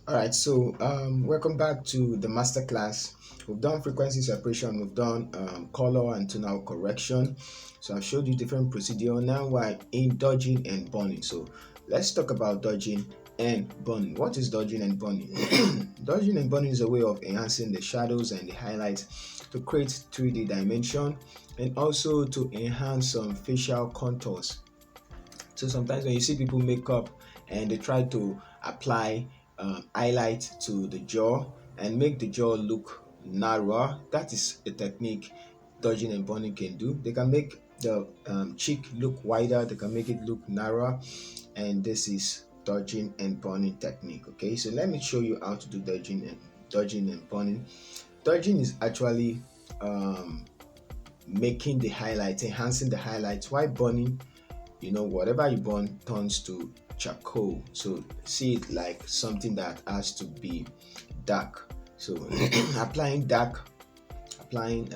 All right, so welcome back to the master class. We've done frequency separation, we've done color and tonal correction. So I've showed you different procedure. Now we're in dodging and burning. So let's talk about dodging and burning. What is dodging and burning? Dodging and burning is a way of enhancing the shadows and the highlights to create 3D dimension and also to enhance some facial contours. So sometimes when you see people make up and they try to apply highlight to the jaw and make the jaw look narrower, that is a technique dodging and burning can do. They can make the cheek look wider, they can make it look narrower, and this is dodging and burning technique. Okay, so let me show you how to do dodging and burning. Dodging is actually making the highlights, enhancing the highlights, while burning, whatever you burn turns to charcoal. So see it like something that has to be dark. So applying dark, applying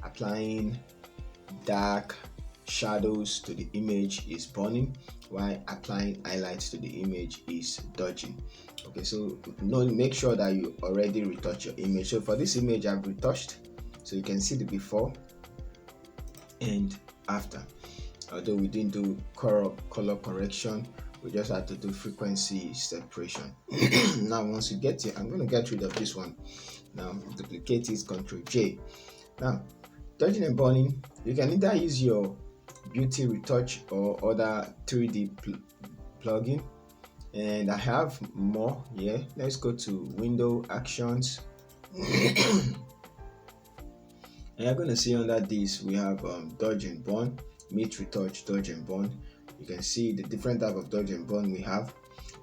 applying dark shadows to the image is burning, while applying highlights to the image is dodging. Okay, so make sure that you already retouch your image. So for this image I've retouched, so you can see the before and after. Although we didn't do color correction, we just had to do frequency separation. Now once you get it, I'm going to get rid of this one. Now duplicate it, Ctrl J. Now dodging and burning, you can either use your beauty retouch or other 3D plugin, and I have more here. Let's go to window actions. And you're going to see under this we have dodge and burn, meet retouch, dodge and burn. You can see the different type of dodge and burn we have.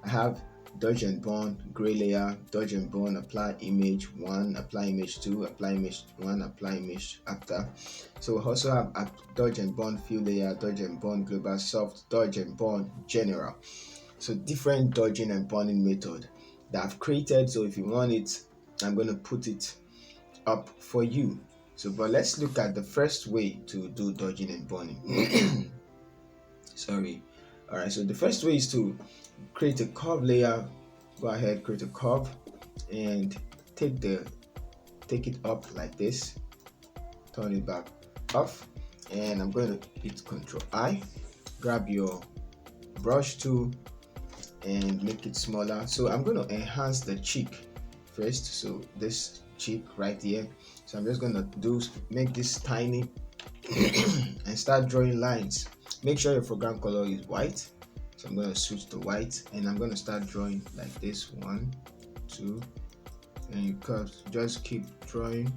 I have dodge and burn, gray layer, dodge and burn, apply image 1, apply image 2, apply image 1, apply image after. So we also have dodge and burn fill layer, dodge and burn global soft, dodge and burn general. So different dodging and burning method that I've created. So if you want it, I'm going to put it up for you. So but let's look at the first way to do dodging and burning. Sorry. All right, so the first way is to create a curve layer. Go ahead, create a curve and take it up like this, turn it back off, and I'm going to hit Ctrl I, grab your brush tool and make it smaller. So I'm going to enhance the cheek first, so this cheek right here. So I'm just going to make this tiny and start drawing lines. Make sure your foreground color is white, so I'm going to switch to white and I'm going to start drawing like this, 1, 2, and you just keep drawing.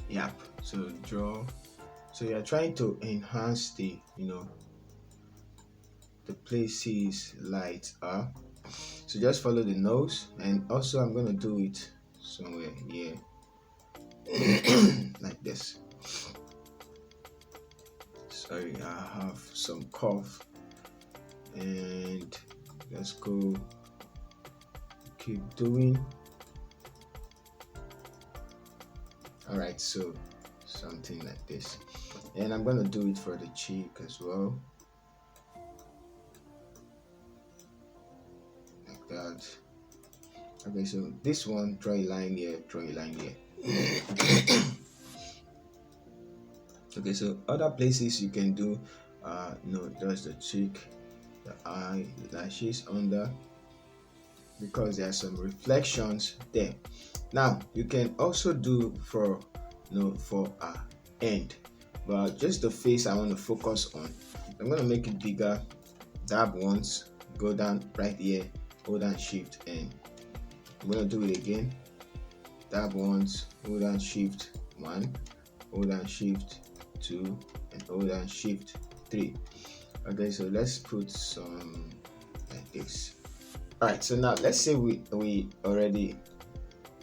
Yep, so draw. So you're trying to enhance the the places lights are. So just follow the nose, and also I'm going to do it somewhere here like this. Sorry, I have some cough, and let's go, keep doing. All right, so something like this, and I'm going to do it for the cheek as well, like that. Okay, so this one, draw a line here, draw a line here. Okay, so other places you can do just the cheek, the eye, the lashes under, because there are some reflections there. Now you can also do for for end, but just the face I want to focus on. I'm going to make it bigger, dab once, go down right here, hold down shift, and I'm going to do it again, dab once, hold down shift 1, hold down shift 2, and hold down shift 3. Okay, so let's put some like this. All right, so now let's say we already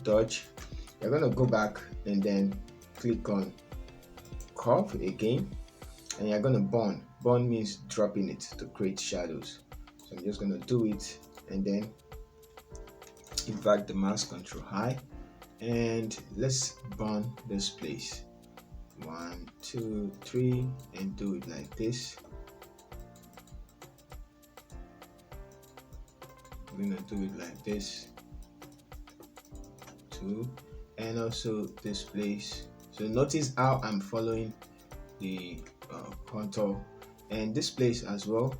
dodge. You're going to go back and then click on curve again, and you're going to burn means dropping it to create shadows. So I'm just going to do it and then invert the mouse, Ctrl I, and let's burn this place, 1, 2, 3, and do it like this. I'm gonna do it like this too, and also this place. So notice how I'm following the contour, and this place as well.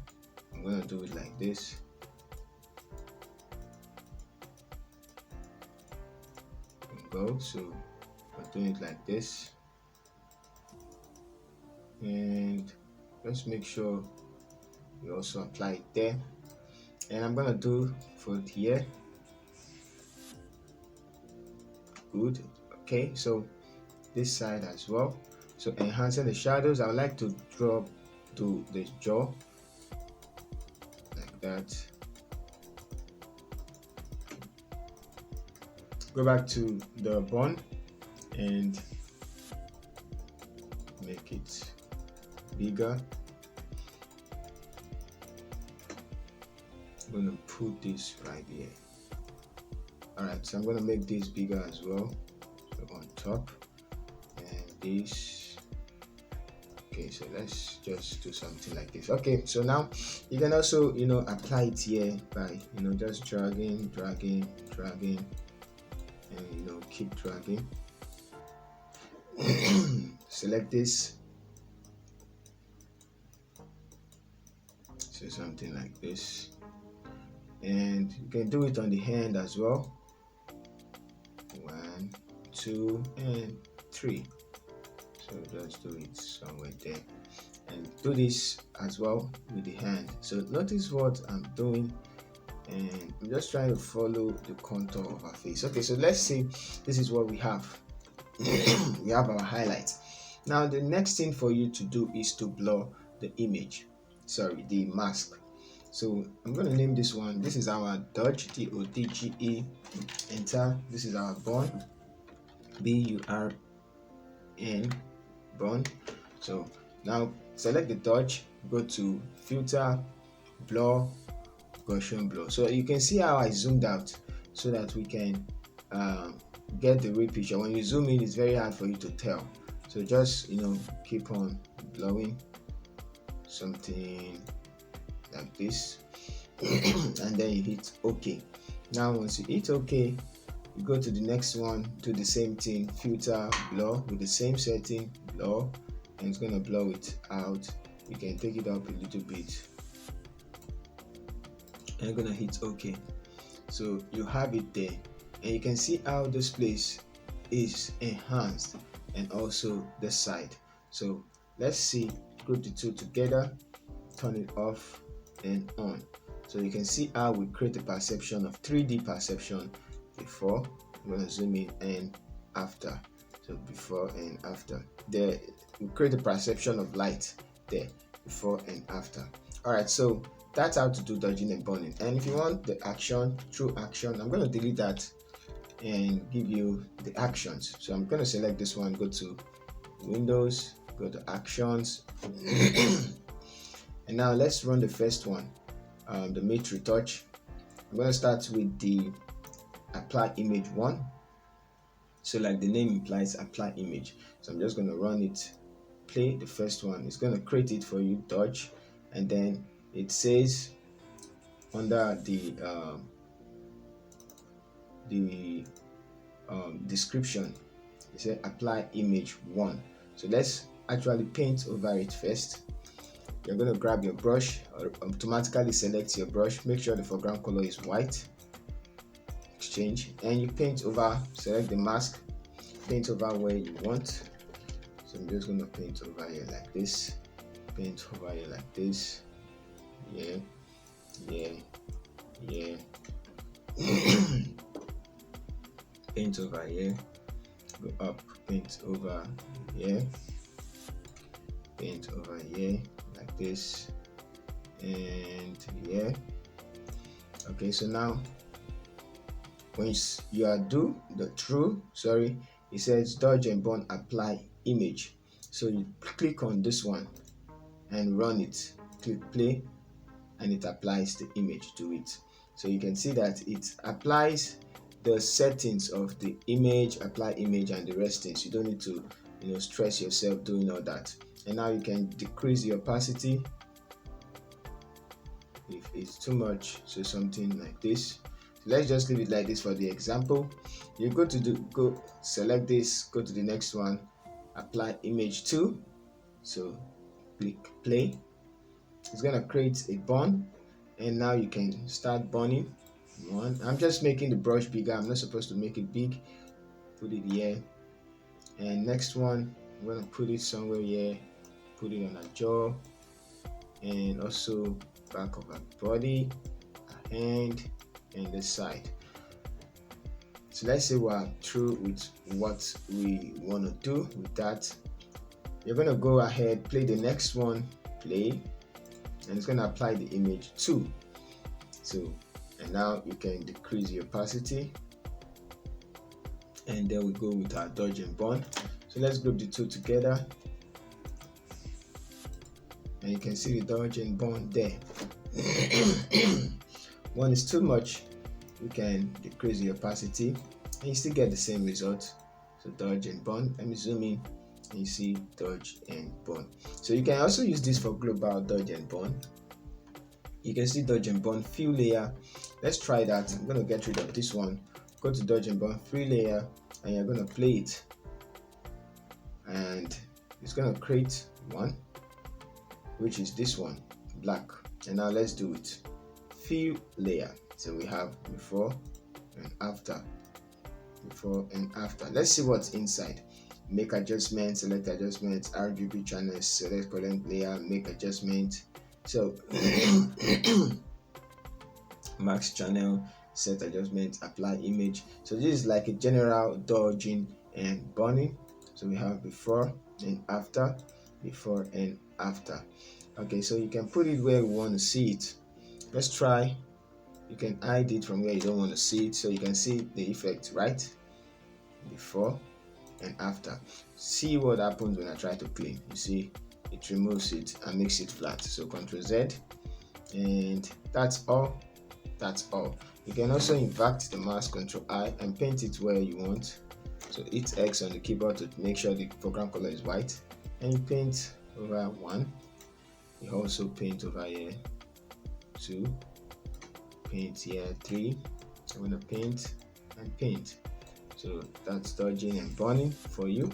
I'm gonna do it like this. Go. So I'm doing it like this, and let's make sure we also apply it there. And I'm gonna do for here. Good. Okay, so this side as well. So enhancing the shadows, I would like to drop to the jaw like that. Go back to the bone and make it bigger. I'm gonna put this right here. Alright, so I'm gonna make this bigger as well. So on top, and this. Okay, so let's just do something like this. Okay, so now you can also apply it here by just dragging, and keep dragging. Select this. So something like this, and you can do it on the hand as well. 1, 2, and 3. So just do it somewhere there, and do this as well with the hand. So notice what I'm doing, and I'm just trying to follow the contour of our face. Okay, so let's see, this is what we have. We have our highlights. Now the next thing for you to do is to blur the image, the mask. So I'm going to name this one, this is our dodge, DODGE, enter. This is our burn, BURN, burn. So now select the dodge, go to filter, blur, Gaussian blur. So you can see how I zoomed out so that we can get the real picture. When you zoom in, it's very hard for you to tell. So just keep on blowing something like this, and then you hit OK. Now once you hit OK, you go to the next one, do the same thing, filter, blur with the same setting, blur, and it's gonna blow it out. You can take it up a little bit, and you're gonna hit OK. So you have it there, and you can see how this place is enhanced, and also the side. So let's see, group the two together, turn it off and on. So you can see how we create a perception of 3D perception before. I'm gonna zoom in and after. So before and after. There we create a perception of light there, before and after. Alright, so that's how to do dodging and burning. And if you want the action, true action, I'm going to delete that and give you the actions. So I'm going to select this one, go to Windows, go to Actions, and now let's run the first one, the Mate Retouch. I'm going to start with the Apply Image 1. So like the name implies, apply image. So I'm just going to run it, play the first one. It's going to create it for you, dodge, and then it says under the description, it says apply image 1. So let's actually paint over it first. You're going to grab your brush, or automatically select your brush, make sure the foreground color is white, exchange, and you paint over, select the mask, paint over where you want. So I'm just going to paint over here like this, paint over here like this. Yeah. Paint over here, go up, paint over here, paint over here like this, and yeah. Okay, so now when you are do the it says dodge and burn apply image. So you click on this one and run it, click play, and it applies the image to it. So you can see that it applies the settings of the image, apply image, and the rest things. You don't need to stress yourself doing all that. And now you can decrease the opacity if is too much, so something like this. So let's just leave it like this for the example. You go select this, go to the next one, apply image 2. So click play. It's gonna create a bond, and now you can start burning. One, I'm just making the brush bigger. I'm not supposed to make it big. Put it here, and next one I'm gonna put it somewhere here. Put it on a jaw, and also back of our body, a hand, and the side. So let's say we're through with what we want to do with that. You're going to go ahead, play the next one, play, and it's going to apply the image 2. So, and now you can decrease the opacity, and then we go with our dodge and burn. So let's group the two together, and you can see the dodge and burn there. One is too much, you can decrease the opacity, and you still get the same result. So dodge and burn. Let me zoom in, and you see dodge and burn. So you can also use this for global dodge and burn. You can see dodge and burn fill layer. Let's try that. I'm going to get rid of this one. Go to dodge and burn fill layer, and you're going to play it, and it's going to create one, which is this one, black. And now let's do it. Fill layer. So we have before and after, before and after. Let's see what's inside. Make adjustments, select adjustments, RGB channels, select column layer, make adjustment. So max channel, set adjustment, apply image. So this is like a general dodging and burning. So we have before and after, before and after. Okay, so you can put it where we want to see it. Let's try. You can hide it from where you don't want to see it, so you can see the effect, right? Before and after. See what happens when I try to clean. You see it removes it and makes it flat. So Ctrl Z, and that's all. That's all. You can also invert the mask, Ctrl I, and paint it where you want. So hit X on the keyboard to make sure the foreground color is white, and you paint over 1. You also paint over here 2, paint here 3. I'm gonna paint and paint. So that's dodging and burning for you.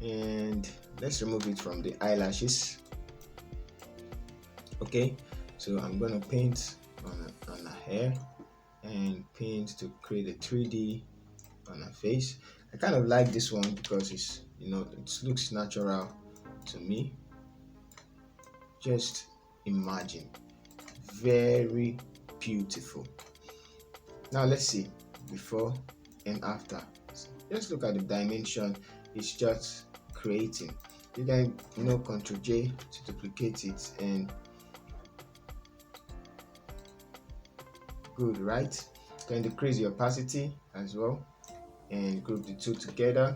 And let's remove it from the eyelashes. Okay, so I'm gonna paint on her hair and paint to create a 3D on her face. I kind of like this one because it's, you know, it looks natural to me. Just imagine, very beautiful. Now let's see before and after. Just look at the dimension. It's just creating. You can, you know, Ctrl J to duplicate it, and good, right? You can decrease the opacity as well and group the two together,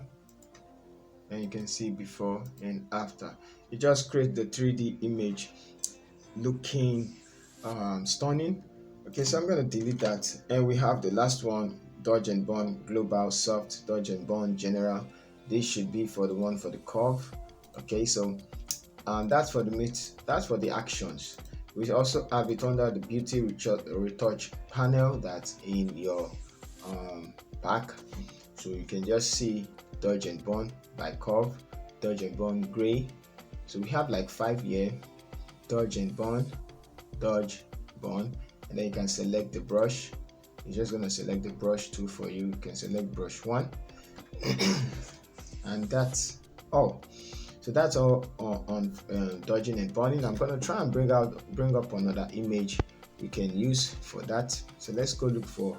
and you can see before and after. It just creates the 3D image looking stunning. Okay, so I'm going to delete that, and we have the last one, dodge and burn global soft, dodge and burn general. This should be for the one for the curve. Okay, so that's for the actions. We also have it under the beauty retouch panel that's in your pack. So you can just see dodge and burn by curve, dodge and burn gray. So we have like 5 here. Dodge and burn, dodge, burn, and then you can select the brush. You're just going to select the brush tool for you. You can select brush 1 and that's all. So that's all on dodging and burning. I'm going to try and bring up another image we can use for that. So let's go look for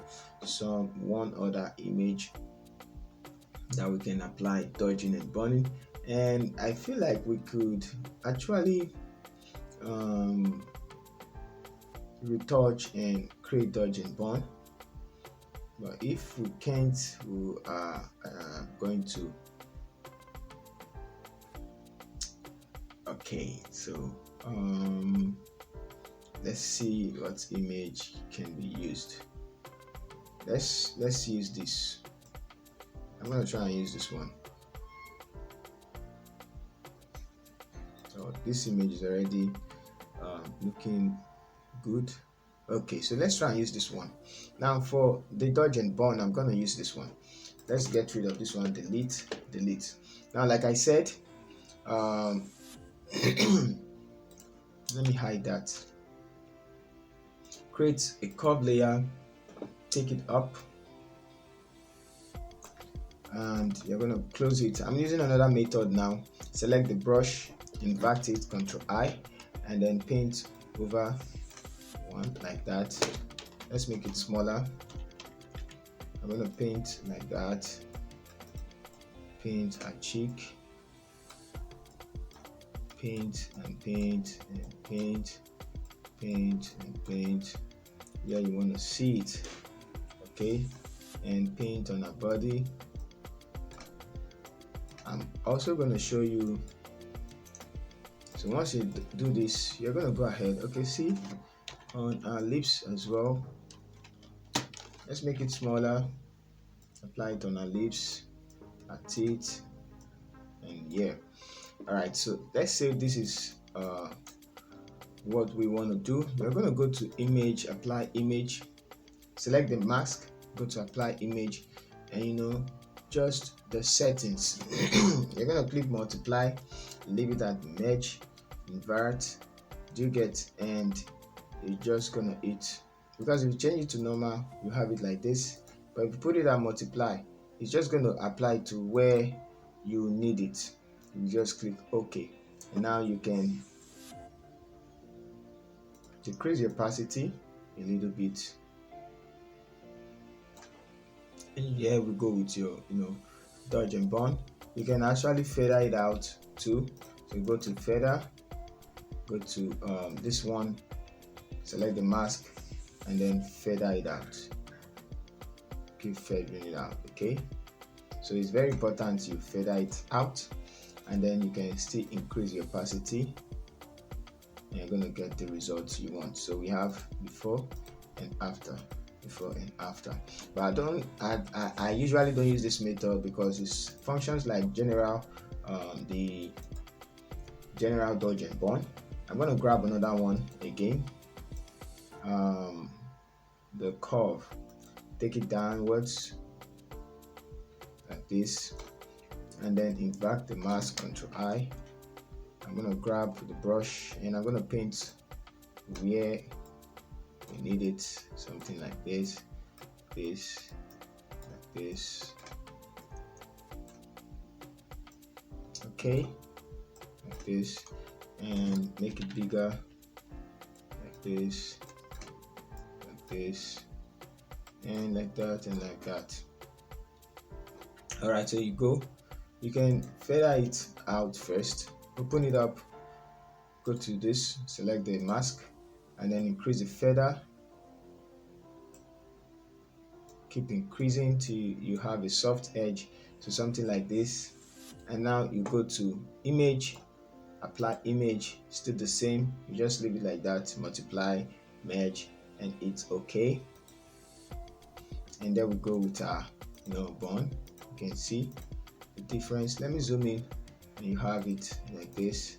one other image that we can apply dodging and burning, and I feel like we could actually retouch and create dodge and burn, but if we can't, we are going to. Okay, so let's see what image can be used. Let's use this. I'm going to try and use this one. So this image is already looking good. Okay, so let's try and use this one. Now for the dodge and burn, I'm going to use this one. Let's get rid of this one. Delete, delete. Now like I said, um let me hide that. Create a curve layer, take it up, and you're going to close it. I'm using another method now. Select the brush, invert it, Ctrl I, and then paint over one like that. Let's make it smaller. I'm going to paint like that. Paint a cheek, paint and paint and paint, paint and paint where you want to see it, okay, and paint on a body. I'm also going to show you. So once you do this, you're going to go ahead, okay, see on our lips as well. Let's make it smaller, apply it on our lips, our teeth, and yeah. All right, so let's say this is what we want to do. We're going to go to image, apply image, select the mask, go to apply image, and just the settings. You're going to click multiply, leave it at merge, invert, do you get, and you're just going to hit, because if you change it to normal, you have it like this, but if you put it at multiply, it's just going to apply to where you need it. You just click OK, and now you can decrease your opacity a little bit, and here we go with your dodge and burn. You can actually feather it out too. So go to feather, go to this one, select the mask, and then feather it out. Keep feathering it out, okay? So it's very important you feather it out, and then you can still increase your opacity, and you're gonna get the results you want. So we have before and after, before and after. But I usually don't use this method because it functions like the general dodge and burn. I'm gonna grab another one again. The curve, take it downwards like this, and then invert the mask, Ctrl I. I'm gonna grab the brush and I'm gonna paint where we need it, something like this, like this, okay, like this, and make it bigger, like this, and like that, and like that. All right, so you can feather it out first, open it up, go to this, select the mask, and then increase the feather. Keep increasing till you have a soft edge, so something like this. And now you go to image, apply image, still the same, you just leave it like that, multiply, merge, and it's okay. And there we go with our burn. You can see the difference. Let me zoom in, and you have it like this.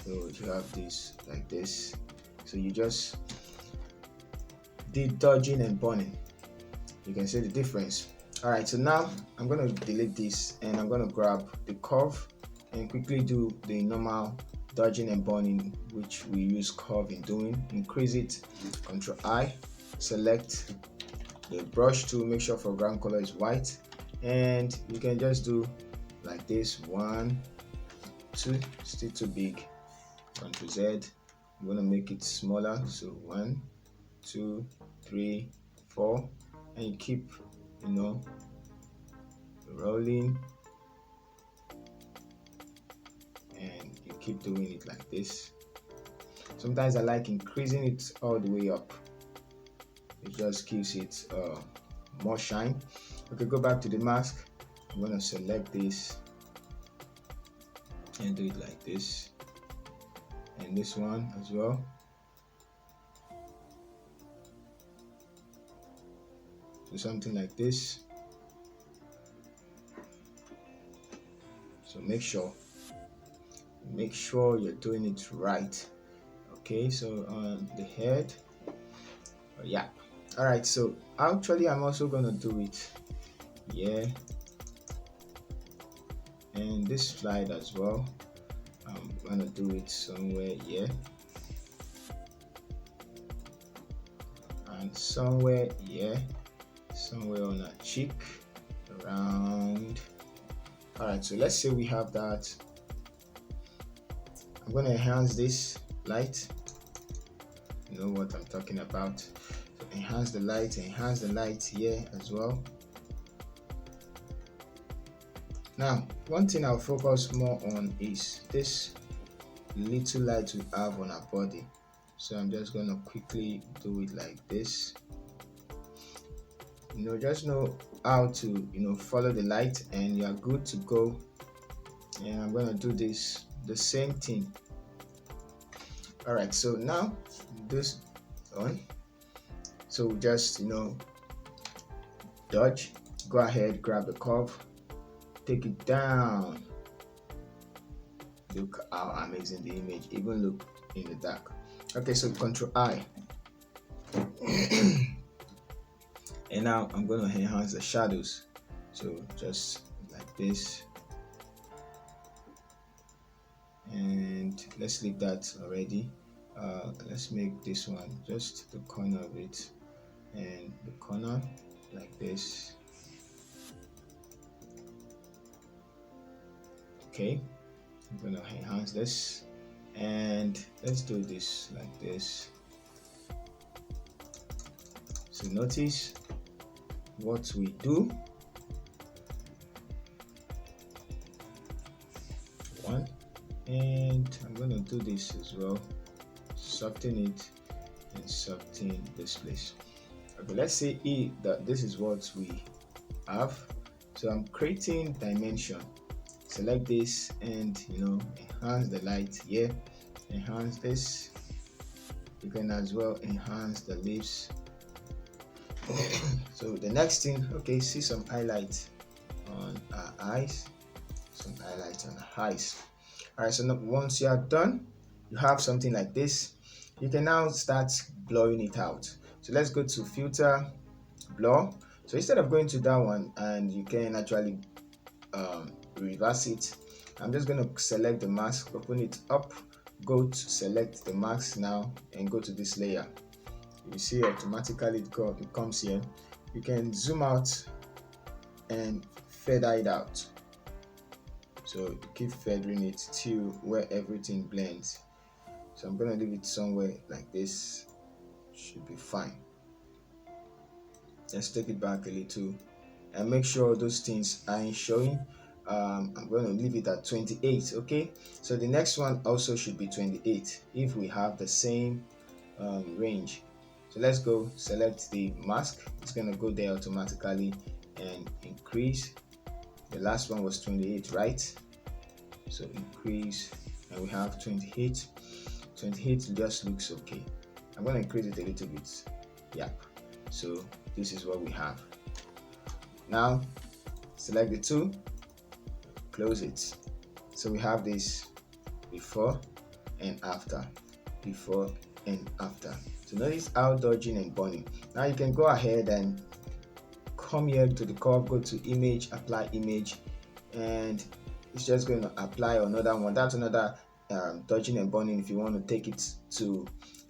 So you have this like this. So you just did dodging and burning. You can see the difference. All right, so now I'm going to delete this, and I'm going to grab the curve and quickly do the normal dodging and burning, which we use curve in doing. Increase it, Ctrl I, select the brush tool, make sure foreground color is white, and you can just do like this, 1, 2, still too big, Ctrl Z. I'm going to make it smaller, so 1, 2, 3, 4, and you keep rolling, and you keep doing it like this. Sometimes I like increasing it all the way up, it just gives it more shine. Okay, go back to the mask. I'm going to select this and do it like this, and this one as well. Do something like this. So make sure you're doing it right, Okay, so on the head, yeah. All right, so actually I'm also gonna do it here and this slide as well. I'm gonna do it somewhere here and somewhere here, somewhere on a cheek, around. All right, so let's say we have that. I'm gonna enhance this light. You know what I'm talking about. So enhance the light here as well. Now, one thing I'll focus more on is this little light we have on our body. So I'm just gonna quickly do it like this. Just know how to follow the light and you are good to go. And I'm gonna do this the same thing. All right, so now this on. So just dodge, go ahead, grab the curve, take it down. Look how amazing the image even look in the dark. Okay, so Control I. And now I'm going to enhance the shadows. So just like this. And let's leave that already. Let's make this one just the corner of it and the corner like this. Okay, I'm going to enhance this and let's do this like this. So notice what we do. One, and I'm going to do this as well. Soften it and soften this place. Okay, let's say that this is what we have. So I'm creating dimension. Select this and enhance the light here. Enhance this. You can as well enhance the lips. So the next thing, okay, see some highlights on our eyes. Some highlights on the eyes. All right, so now, once you are done, you have something like this. You can now start blurring it out. So let's go to filter, blur. So instead of going to that one, and you can actually reverse it, I'm just going to select the mask, open it up, go to select the mask now, and go to this layer. You see automatically it comes here. You can zoom out and feather it out. So keep feathering it till where everything blends. So I'm gonna leave it somewhere like this. Should be fine. Let's take it back a little and make sure those things aren't showing. I'm going to leave it at 28. Okay, so the next one also should be 28 if we have the same range. So let's go select the mask. It's going to go there automatically and increase. The last one was 28, right? So increase, and we have 28. 28 just looks okay. I'm going to increase it a little bit. Yeah, so this is what we have. Now select the two, close it. So we have this before and after, before and after. So notice how dodging and burning. Now you can go ahead and come here to the curve, go to image, apply image, and it's just going to apply another one. That's another dodging and burning if you want to take it to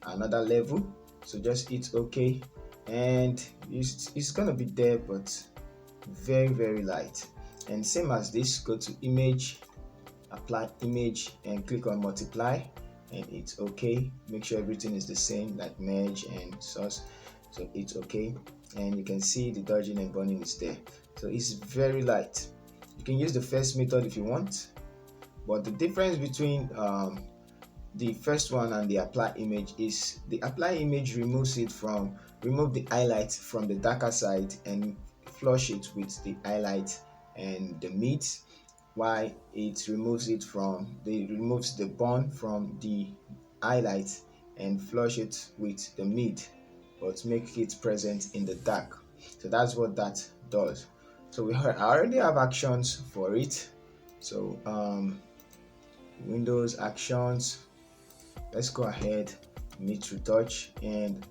another level. So just hit OK, and it's going to be there, but very, very light. And same as this, go to image, apply image, and click on multiply, and it's okay. Make sure everything is the same, like merge and source. So it's okay, and you can see the dodging and burning is there. So it's very light. You can use the first method if you want, but the difference between the first one and the apply image is the apply image remove the highlight from the darker side and flush it with the highlight and the mid, while it removes the burn from the highlight and flush it with the mid, but make it present in the dark. So that's what that does. So I already have actions for it. So Windows actions, let's go ahead meet retouch, and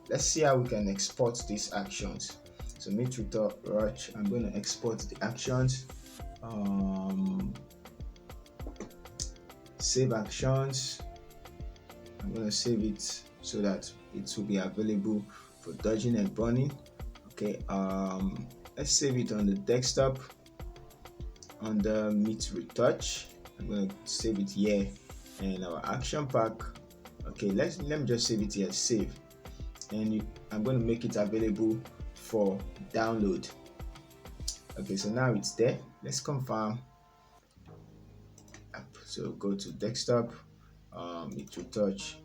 let's see how we can export these actions. So meet retouch, I'm going to export the actions, save actions. I'm going to save it so that it will be available for dodging and burning. Okay, let's save it on the desktop under meet retouch. I'm going to save it here, and our action pack. Okay, let me just save it here, save, and I'm going to make it available for download. Okay, so now it's there. Let's confirm. So go to desktop, meet retouch.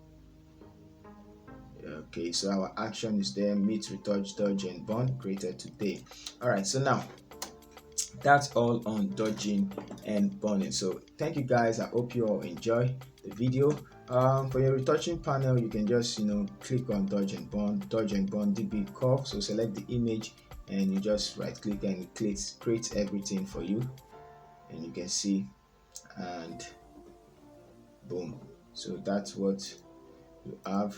Okay, so our action is there, meet retouch, dodge and burn, created today. All right, so now that's all on dodging and burning. So thank you guys, I hope you all enjoy the video. For your retouching panel, you can just click on dodge and burn db curve. So select the image and you just right click and it creates everything for you, and you can see, and boom. So that's what you have,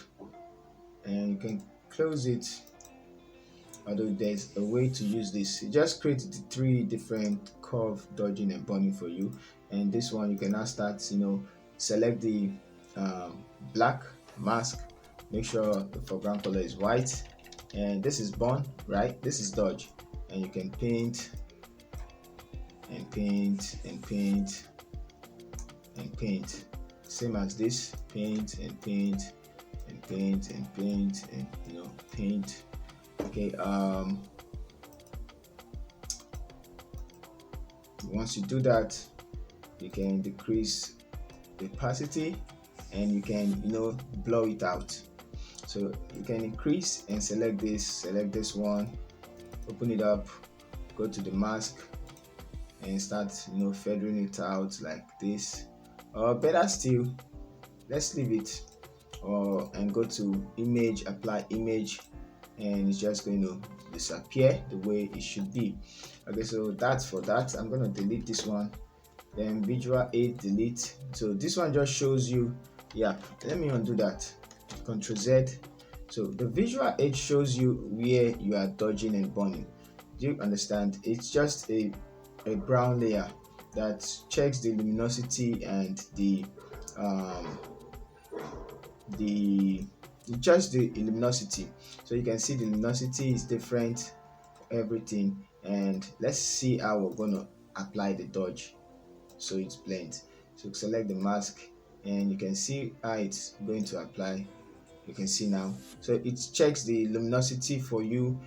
and you can close it. Although there's a way to use this, it just creates the 3 different curve, dodging and burning for you. And this one you can now start, select the black mask, make sure the foreground color is white, and this is burn, right? This is dodge, and you can paint and paint and paint and paint, same as this, paint and paint and paint and paint and paint. Okay, once you do that, you can decrease the opacity and you can blur it out. So you can increase and select this one, open it up, go to the mask and start feathering it out like this. Or better still, let's leave it, and go to image, apply image, and it's just going to disappear the way it should be. Okay, so that's for that. I'm going to delete this one, then visual aid, delete. So this one just shows you, let me undo that, Ctrl Z. So the visual aid shows you where you are dodging and burning. Do you understand? It's just a brown layer that checks the luminosity and just the luminosity. So you can see the luminosity is different, everything. And let's see how we're going to apply the dodge so it blends. So select the mask and you can see how it's going to apply. You can see now, so it checks the luminosity for you,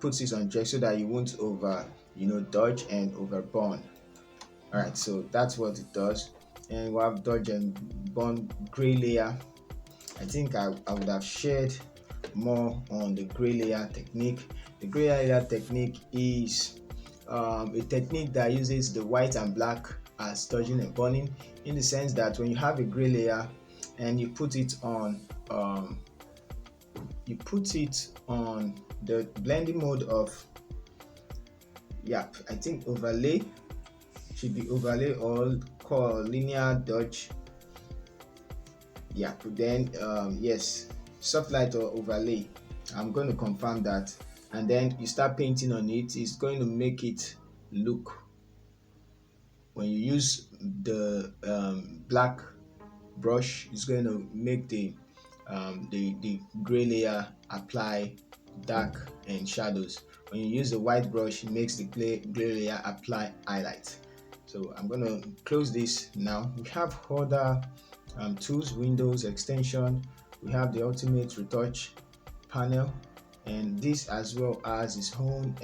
puts it on check so that you won't over dodge and over burn. All right, so that's what it does. And we have dodge and burn gray layer. I think I would have shared more on the gray layer technique. The gray layer technique is a technique that uses the white and black as dodging and burning, in the sense that when you have a gray layer and you put it on the blending mode of, I think overlay, should be overlay or call linear dodge. Then yes, soft light or overlay. I'm going to confirm that, and then you start painting on it. It's going to make it look, when you use the black brush, it's going to make the gray layer apply dark and shadows. When you use the white brush, it makes the gray layer apply highlight. So I'm going to close this now. We have other tools, windows, extension. We have the ultimate retouch panel, and this as well as its own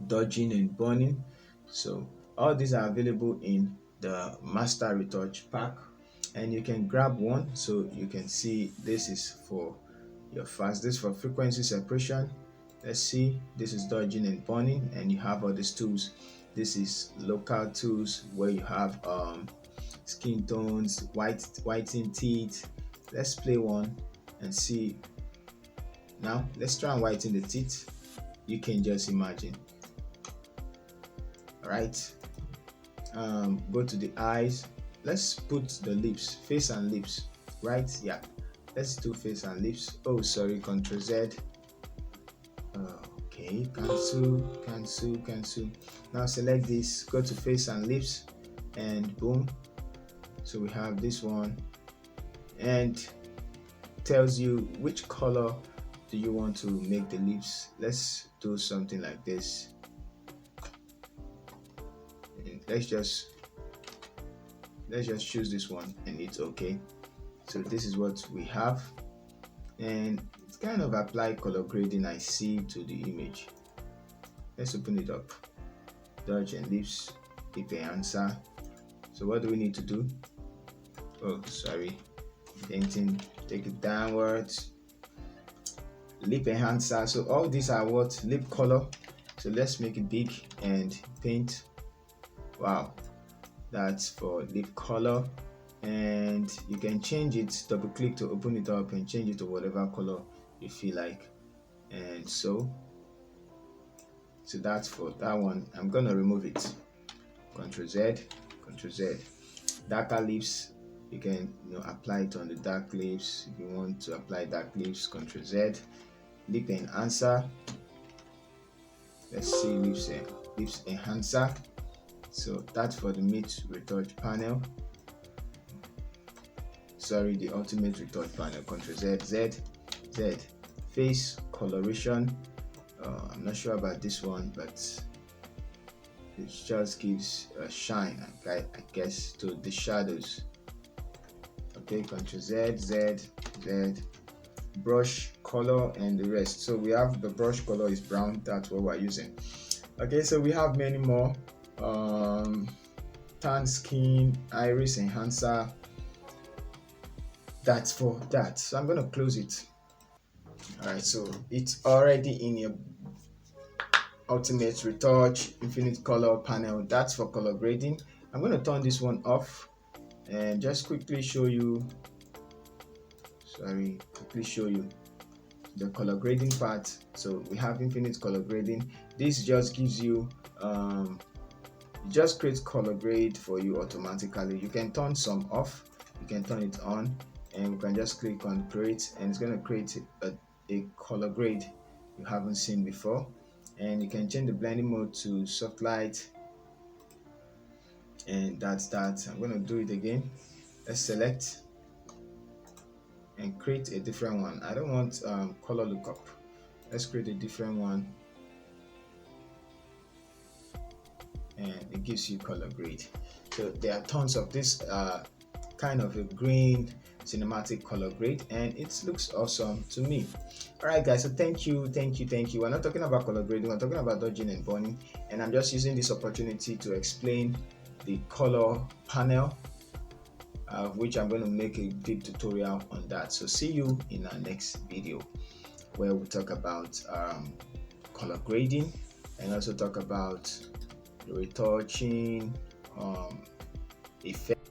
dodging and burning. So all these are available in the master retouch pack, and you can grab one so you can see. This is for your fast, this for frequency separation. Let's see, this is dodging and burning, and you have all these tools. This is local tools where you have skin tones, whitening teeth. Let's play one and see. Now let's try and whiten the teeth. You can just imagine. All right, go to the eyes, let's put the lips, face and lips, right? Yeah, let's do face and lips. Oh, sorry, Ctrl Z. Okay, cancel. Now select this, go to face and lips, and boom. So we have this one, and tells you which color do you want to make the lips. Let's do something like this. And let's just choose this one and it's okay. So this is what we have, and it's kind of apply color grading I see to the image. Let's open it up. Dodge and lips, lip enhancer. So what do we need to do? Oh, sorry, painting, take it downwards. Lip enhancer. So all these are what? Lip color. So let's make it big and paint. Wow, that's for lip color, and you can change it, double click to open it up and change it to whatever color you feel like. And so that's for that one. I'm gonna remove it. Ctrl Z. Darker lips, you can apply it on the dark lips. If you want to apply dark lips, Ctrl Z. Lip enhancer. Let's see, lips enhancer. So that's for the mid retouch panel. Sorry, the ultimate retouch panel. Ctrl Z. Face coloration. I'm not sure about this one, but it just gives a shine, I guess, to the shadows. Okay, Ctrl Z. Brush color and the rest. So we have the brush color is brown. That's what we're using. Okay, so we have many more. Tan skin, iris enhancer. That's for that. So I'm going to close it. Alright, so it's already in your ultimate retouch infinite color panel. That's for color grading. I'm going to turn this one off and just quickly show you the color grading part. So we have infinite color grading. This just gives you it just creates color grade for you automatically. You can turn some off, you can turn it on, and we can just click on create, and it's going to create a color grade you haven't seen before. And you can change the blending mode to soft light, and that's that. I'm going to do it again. Let's select and create a different one. I don't want color lookup. Let's create a different one, and it gives you color grade. So there are tons of this kind of a green cinematic color grade, and it looks awesome to me. All right guys, so thank you. We're not talking about color grading, we're talking about dodging and burning, and I'm just using this opportunity to explain the color panel, which I'm going to make a deep tutorial on that. So see you in our next video, where we talk about color grading and also talk about retouching, effect.